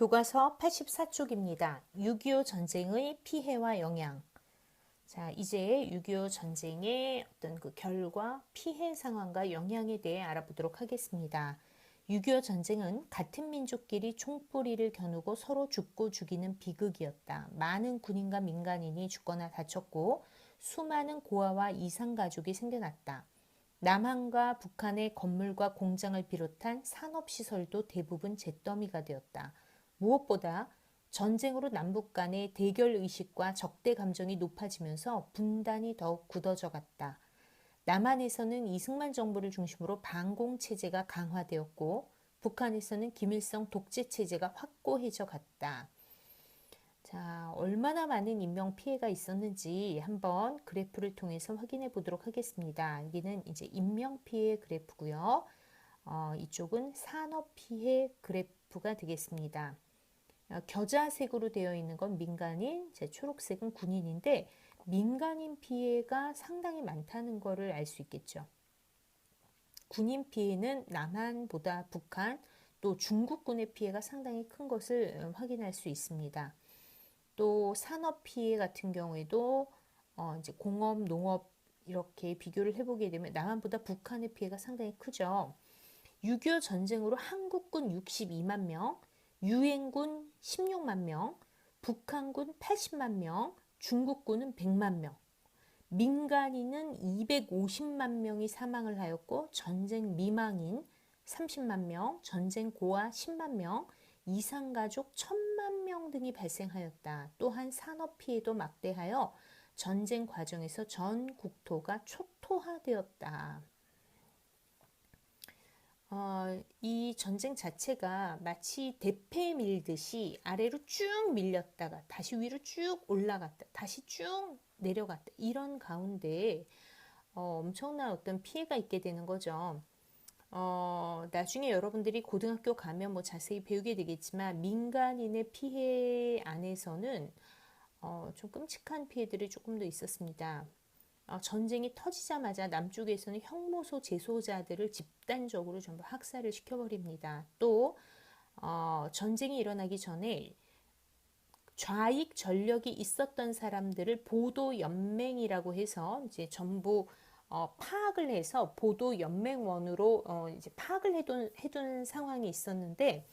교과서 84쪽입니다. 6.25 전쟁의 피해와 영향. 자, 이제 6.25 전쟁의 어떤 그 결과, 피해 상황과 영향에 대해 알아보도록 하겠습니다. 6.25 전쟁은 같은 민족끼리 총뿌리를 겨누고 서로 죽고 죽이는 비극이었다. 많은 군인과 민간인이 죽거나 다쳤고 수많은 고아와 이산가족이 생겨났다. 남한과 북한의 건물과 공장을 비롯한 산업시설도 대부분 잿더미가 되었다. 무엇보다 전쟁으로 남북 간의 대결의식과 적대 감정이 높아지면서 분단이 더욱 굳어져 갔다. 남한에서는 이승만 정부를 중심으로 반공체제가 강화되었고 북한에서는 김일성 독재체제가 확고해져 갔다. 자, 얼마나 많은 인명 피해가 있었는지 한번 그래프를 통해서 확인해 보도록 하겠습니다. 여기는 이제 인명 피해 그래프고요. 이쪽은 산업 피해 그래프가 되겠습니다. 겨자색으로 되어 있는 건 민간인, 제 초록색은 군인인데 민간인 피해가 상당히 많다는 것을 알 수 있겠죠. 군인 피해는 남한보다 북한 또 중국군의 피해가 상당히 큰 것을 확인할 수 있습니다. 또 산업 피해 같은 경우에도 이제 공업, 농업 이렇게 비교를 해보게 되면 남한보다 북한의 피해가 상당히 크죠. 6.25 전쟁으로 한국군 62만 명, 유엔군 16만 명, 북한군 80만 명, 중국군은 100만 명, 민간인은 250만 명이 사망을 하였고 전쟁 미망인 30만 명, 전쟁 고아 10만 명, 이산가족 1000만 명 등이 발생하였다. 또한 산업 피해도 막대하여 전쟁 과정에서 전 국토가 초토화되었다. 이 전쟁 자체가 마치 대패 밀듯이 아래로 쭉 밀렸다가 다시 위로 쭉 올라갔다 다시 쭉 내려갔다 이런 가운데 엄청난 어떤 피해가 있게 되는 거죠. 나중에 여러분들이 고등학교 가면 뭐 자세히 배우게 되겠지만 민간인의 피해 안에서는 좀 끔찍한 피해들이 조금 더 있었습니다. 전쟁이 터지자마자 남쪽에서는 형무소 재소자들을 집단적으로 전부 학살을 시켜버립니다. 또 전쟁이 일어나기 전에 좌익 전력이 있었던 사람들을 보도연맹이라고 해서 이제 전부 파악을 해서 보도연맹원으로 이제 파악을 해둔 상황이 있었는데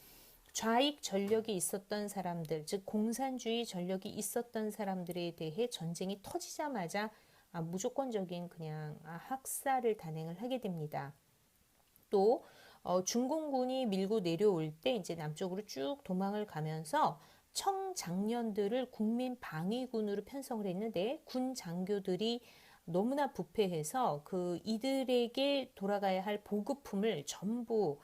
좌익 전력이 있었던 사람들, 즉 공산주의 전력이 있었던 사람들에 대해 전쟁이 터지자마자 무조건적인 그냥 학살을 단행을 하게 됩니다. 또 중공군이 밀고 내려올 때 이제 남쪽으로 쭉 도망을 가면서 청장년들을 국민방위군으로 편성을 했는데 군 장교들이 너무나 부패해서 그 이들에게 돌아가야 할 보급품을 전부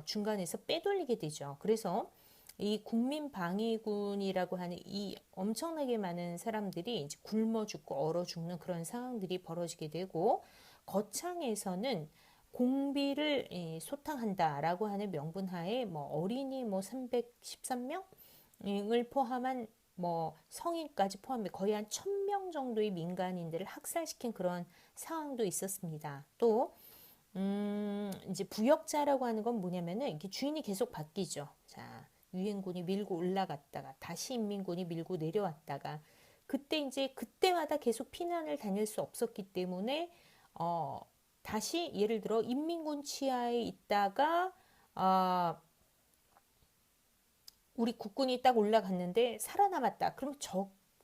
중간에서 빼돌리게 되죠. 그래서 이 국민방위군이라고 하는 이 엄청나게 많은 사람들이 이제 굶어 죽고 얼어 죽는 그런 상황들이 벌어지게 되고 거창에서는 공비를 소탕한다라고 하는 명분 하에 뭐 어린이 뭐 313명을 포함한 뭐 성인까지 포함해 거의 한 1000명 정도의 민간인들을 학살시킨 그런 상황도 있었습니다. 또 이제 부역자라고 하는 건 뭐냐면은 이게 주인이 계속 바뀌죠. 자, 유엔군이 밀고 올라갔다가 다시 인민군이 밀고 내려왔다가 그때 이제 그때마다 계속 피난을 다닐 수 없었기 때문에 다시 예를 들어 인민군 치하에 있다가 우리 국군이 딱 올라갔는데 살아남았다. 그럼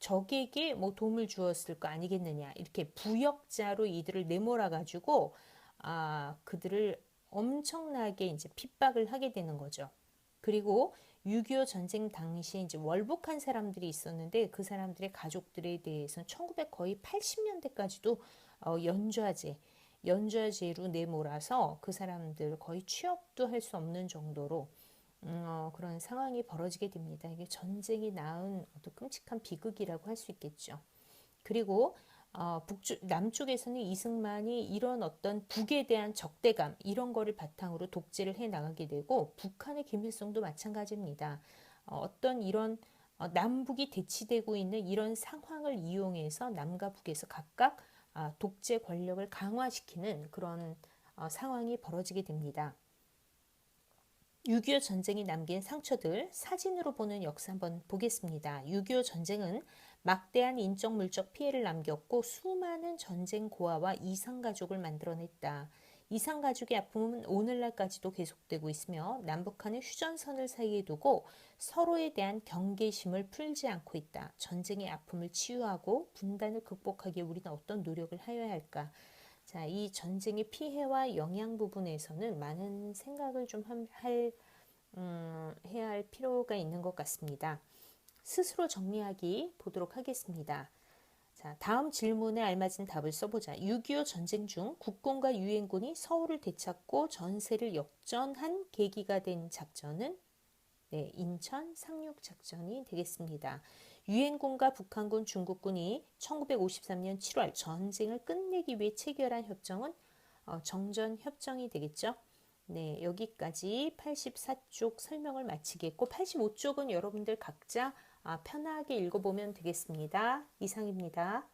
적에게 뭐 도움을 주었을 거 아니겠느냐. 이렇게 부역자로 이들을 내몰아 가지고 그들을 엄청나게 이제 핍박을 하게 되는 거죠. 그리고 6.25 전쟁 당시에 이제 월북한 사람들이 있었는데 그 사람들의 가족들에 대해서는 1900 거의 80년대까지도 연좌제로 내몰아서 그 사람들 거의 취업도 할 수 없는 정도로 그런 상황이 벌어지게 됩니다. 이게 전쟁이 낳은 어떤 끔찍한 비극이라고 할 수 있겠죠. 그리고 남쪽에서는 이승만이 이런 어떤 북에 대한 적대감 이런 거를 바탕으로 독재를 해 나가게 되고 북한의 김일성도 마찬가지입니다. 어떤 이런 남북이 대치되고 있는 이런 상황을 이용해서 남과 북에서 각각 독재 권력을 강화시키는 그런 상황이 벌어지게 됩니다. 6.25 전쟁이 남긴 상처들 사진으로 보는 역사 한번 보겠습니다. 6.25 전쟁은 막대한 인적 물적 피해를 남겼고 수많은 전쟁 고아와 이상가족을 만들어냈다. 이상가족의 아픔은 오늘날까지도 계속되고 있으며 남북한은 휴전선을 사이에 두고 서로에 대한 경계심을 풀지 않고 있다. 전쟁의 아픔을 치유하고 분단을 극복하기 위해 우리는 어떤 노력을 하여야 할까? 자, 이 전쟁의 피해와 영향 부분에서는 많은 생각을 좀 해야 할 필요가 있는 것 같습니다. 스스로 정리하기 보도록 하겠습니다. 자, 다음 질문에 알맞은 답을 써보자. 6.25 전쟁 중 국군과 유엔군이 서울을 되찾고 전세를 역전한 계기가 된 작전은 네, 인천 상륙 작전이 되겠습니다. 유엔군과 북한군, 중국군이 1953년 7월 전쟁을 끝내기 위해 체결한 협정은 정전협정이 되겠죠. 네, 여기까지 84쪽 설명을 마치겠고 85쪽은 여러분들 각자 편하게 읽어보면 되겠습니다. 이상입니다.